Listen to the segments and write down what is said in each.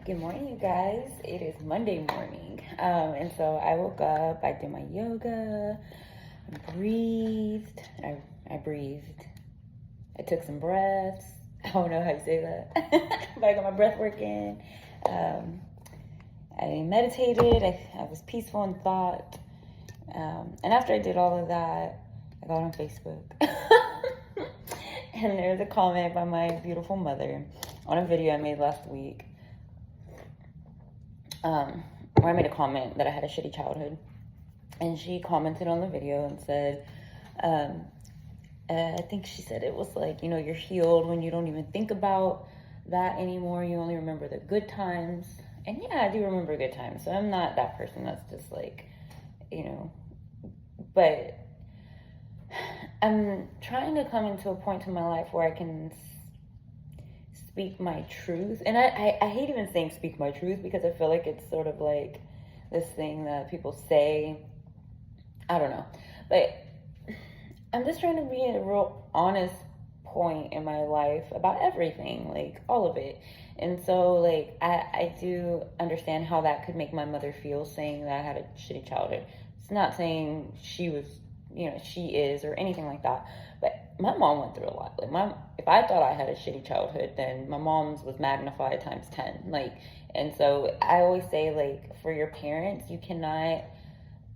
Good morning, you guys. It is Monday morning. And so I woke up, I did my yoga, I breathed, I breathed. I took some breaths. I don't know how you say that, but I got my breath working. I meditated, I was peaceful in thought. And after I did all of that, I got on Facebook. And there's a comment by my beautiful mother on a video I made last week. Where I made a comment that I had a shitty childhood. And she commented on the video and said, I think she said it was like, you're healed when you don't even think about that anymore. You only remember the good times. And yeah, I do remember good times. So I'm not that person that's just like, but I'm trying to come into a point in my life where I can speak my truth. And I hate even saying speak my truth because I feel like it's sort of like this thing that people say. I don't know. But I'm just trying to be at a real honest point in my life about everything, like all of it. And so like I do understand how that could make my mother feel, saying that I had a shitty childhood. It's not saying she was, she is or anything like that. But my mom went through a lot. Like if I thought I had a shitty childhood, then my mom's was magnified times 10. And so I always say, like, for your parents, you cannot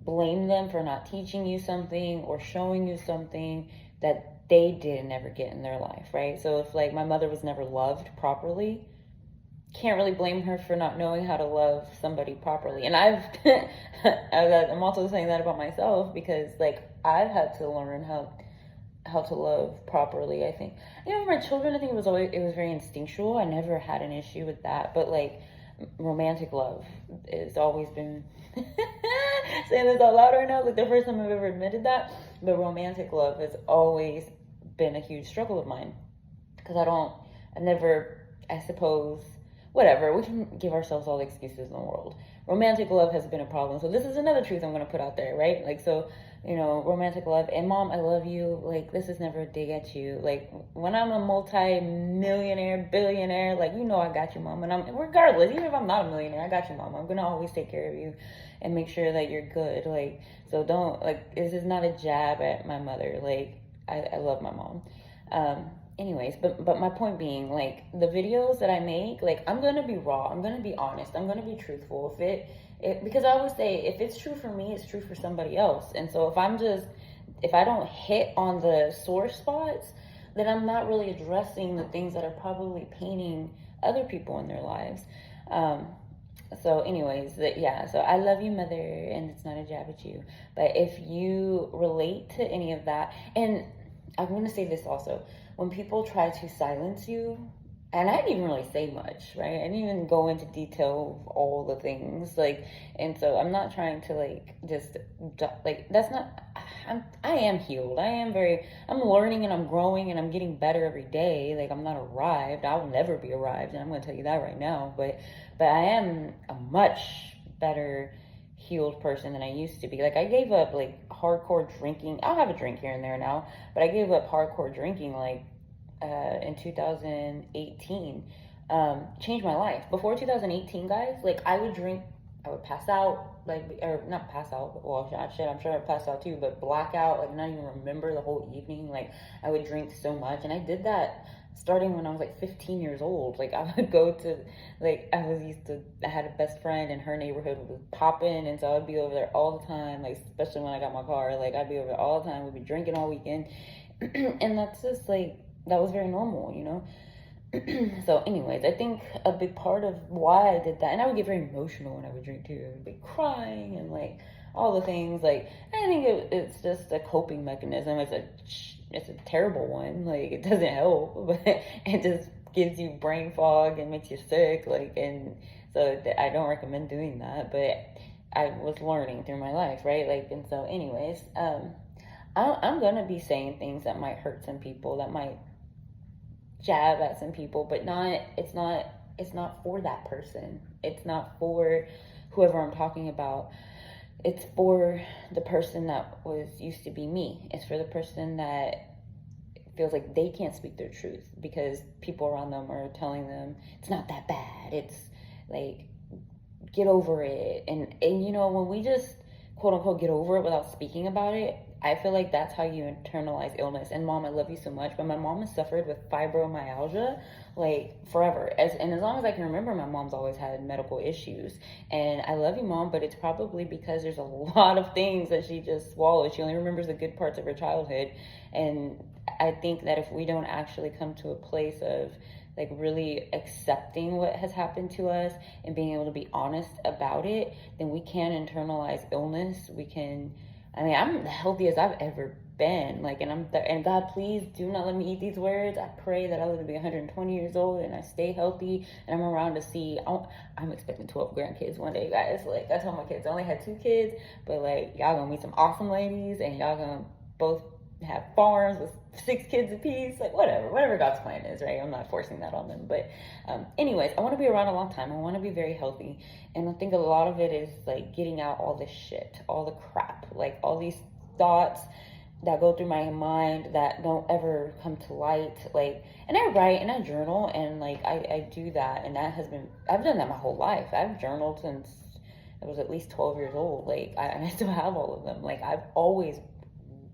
blame them for not teaching you something or showing you something that they did never get in their life, right? So if like my mother was never loved properly, can't really blame her for not knowing how to love somebody properly. And I'm also saying that about myself because like I've had to learn how to love properly. I think, for my children, I think it was very instinctual. I never had an issue with that, but like romantic love has always been saying this out loud right now, like the first time I've ever admitted that, but romantic love has always been a huge struggle of mine because I suppose, whatever, we can give ourselves all the excuses in the world. Romantic love has been a problem. So this is another truth I'm going to put out there, right? Like, so, romantic love. And mom, I love you. Like, this is never a dig at you. Like, when I'm a multi-millionaire, billionaire, like, I got you, mom. And regardless, even if I'm not a millionaire, I got you, mom. I'm going to always take care of you and make sure that you're good. Like, so don't, like, this is not a jab at my mother. Like, I love my mom. Anyways, but my point being, like, the videos that I make, like, I'm gonna be raw, I'm gonna be honest, I'm gonna be truthful. Because I always say, if it's true for me, it's true for somebody else. And so if I don't hit on the sore spots, then I'm not really addressing the things that are probably paining other people in their lives. So anyways, so I love you, mother, and it's not a jab at you. But if you relate to any of that, and I'm going to say this also, when people try to silence you, and I didn't even really say much, right? I didn't even go into detail of all the things, like, and so I'm not trying to, like, just, like, that's not, I am healed. I'm learning and I'm growing and I'm getting better every day. Like, I'm not arrived. I will never be arrived, and I'm going to tell you that right now, but I am a much better healed person than I used to be. Like, I gave up like hardcore drinking. I'll have a drink here and there now, but I gave up hardcore drinking like in 2018. Changed my life. Before 2018, guys, like I would drink, I would pass out, like, or not pass out, well, shit, I'm sure I'd pass out too, but blackout, like not even remember the whole evening. Like, I would drink so much, and I did that starting when I was like 15 years old. Like, I would go to, like, I had a best friend and her neighborhood was popping, and so I'd be over there all the time, like, especially when I got my car, like, I'd be over there all the time. We'd be drinking all weekend, and that's just, like, that was very normal. So anyways, I think a big part of why I did that, and I would get very emotional when I would drink too. I would be crying and, like, all the things, like, I think it's just a coping mechanism. It's a terrible one. Like, it doesn't help, but it just gives you brain fog and makes you sick. Like, and so I don't recommend doing that, but I was learning through my life, right? Like, and so anyways, I'm gonna be saying things that might hurt some people, that might jab at some people, but it's not for that person. It's not for whoever I'm talking about. It's for the person that was used to be me. It's for the person that feels like they can't speak their truth because people around them are telling them it's not that bad. like, get over it. And you know, when we just quote unquote get over it without speaking about it, I feel like that's how you internalize illness. And mom, I love you so much, but my mom has suffered with fibromyalgia like forever. And as long as I can remember, my mom's always had medical issues. And I love you, mom, but it's probably because there's a lot of things that she just swallows. She only remembers the good parts of her childhood. And I think that if we don't actually come to a place of like really accepting what has happened to us and being able to be honest about it, then we can internalize illness. We can, I mean, I'm the healthiest I've ever been. Like, and God, please do not let me eat these words. I pray that I live to be 120 years old and I stay healthy and I'm around to see, I'm expecting 12 grandkids one day, guys. Like, I told my kids, I only had 2 kids, but like, y'all gonna meet some awesome ladies and y'all gonna both have farms with 6 kids apiece, like whatever God's plan is, right? I'm not forcing that on them, but anyways, I want to be around a long time. I want to be very healthy, and I think a lot of it is like getting out all this shit, all the crap, like all these thoughts that go through my mind that don't ever come to light, like, and I write and I journal, and like I do that, and that has been, I've done that my whole life. I've journaled since I was at least 12 years old, like I still have all of them. Like, I've always,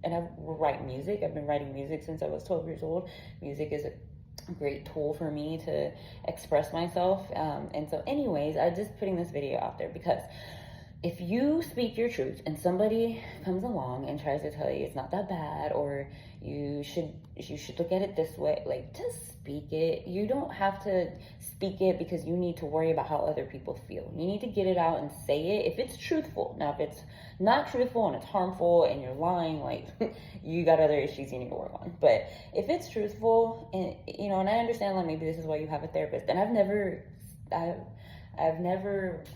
and I write music. I've been writing music since I was 12 years old. Music is a great tool for me to express myself. And so anyways, I'm just putting this video out there because if you speak your truth and somebody comes along and tries to tell you it's not that bad, or you should look at it this way, like, just speak it. You don't have to speak it because you need to worry about how other people feel. You need to get it out and say it if it's truthful. Now, if it's not truthful and it's harmful and you're lying, like, you got other issues you need to work on. But if it's truthful, and you know, and I understand, like, maybe this is why you have a therapist, and I've never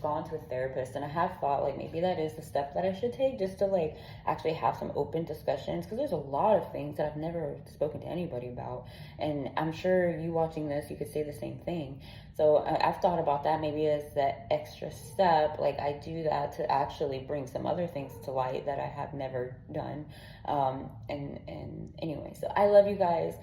gone to a therapist, and I have thought like maybe that is the step that I should take, just to like actually have some open discussions, because there's a lot of things that I've never spoken to anybody about, and I'm sure you watching this, you could say the same thing. So I've thought about that maybe as that extra step, like I do that to actually bring some other things to light that I have never done. And anyway, so I love you guys.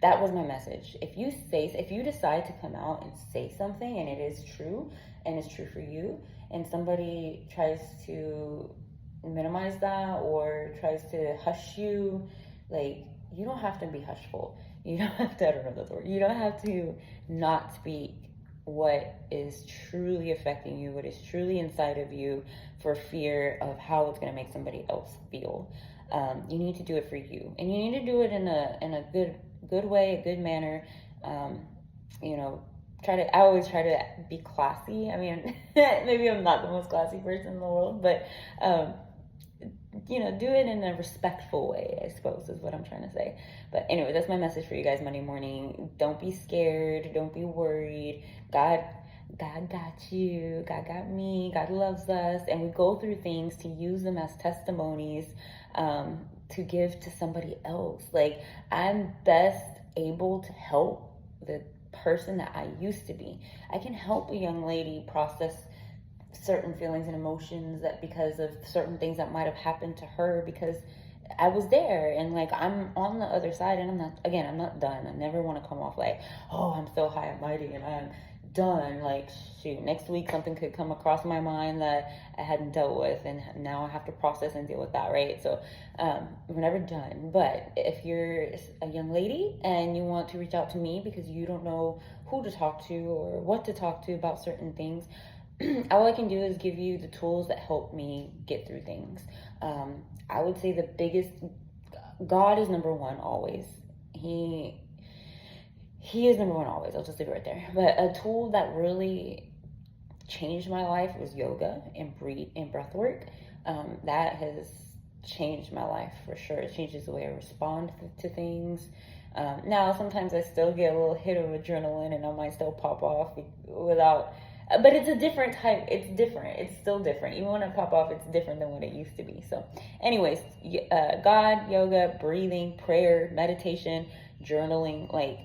That was my message. If you decide to come out and say something and it is true and it's true for you, and somebody tries to minimize that or tries to hush you, like, you don't have to be hushful. You don't have to, I don't know that word. You don't have to not speak what is truly affecting you, what is truly inside of you, for fear of how it's going to make somebody else feel. You need to do it for you, and you need to do it in a good way, a good manner. You know, I always try to be classy. I mean, maybe I'm not the most classy person in the world, but you know, do it in a respectful way, I suppose, is what I'm trying to say. But anyway, that's my message for you guys Monday morning. Don't be scared. Don't be worried. God got you. God got me. God loves us. And we go through things to use them as testimonies to give to somebody else. Like, I'm best able to help the person that I used to be. I can help a young lady process certain feelings and emotions that because of certain things that might have happened to her, because I was there, and like, I'm on the other side, and I'm not done. I never want to come off like, oh, I'm so high and mighty and I'm done. Like, shoot, next week something could come across my mind that I hadn't dealt with, and now I have to process and deal with that, right? So we're never done. But if you're a young lady and you want to reach out to me because you don't know who to talk to or what to talk to about certain things, all I can do is give you the tools that help me get through things. I would say the biggest, God is number one always. He is number one always. I'll just leave it right there. But a tool that really changed my life was yoga and breath work. That has changed my life for sure. It changes the way I respond to things. Now, sometimes I still get a little hit of adrenaline and I might still pop off but it's a different type. It's different. It's still different. Even when I pop off, it's different than what it used to be. So anyways, God, yoga, breathing, prayer, meditation, journaling, like,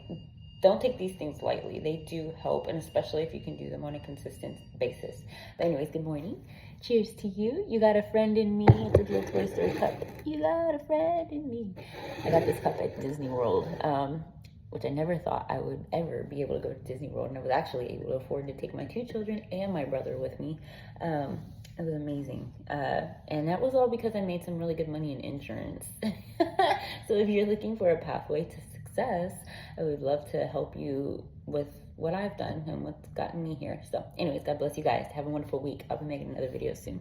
don't take these things lightly. They do help, and especially if you can do them on a consistent basis. But anyways, good morning. Cheers to you. You got a friend in me. It's a little Toy Story cup. You got a friend in me. I got this cup at Disney World. which I never thought I would ever be able to go to Disney World. And I was actually able to afford to take my 2 children and my brother with me. It was amazing. And that was all because I made some really good money in insurance. So if you're looking for a pathway to success, I would love to help you with what I've done and what's gotten me here. So anyways, God bless you guys. Have a wonderful week. I'll be making another video soon.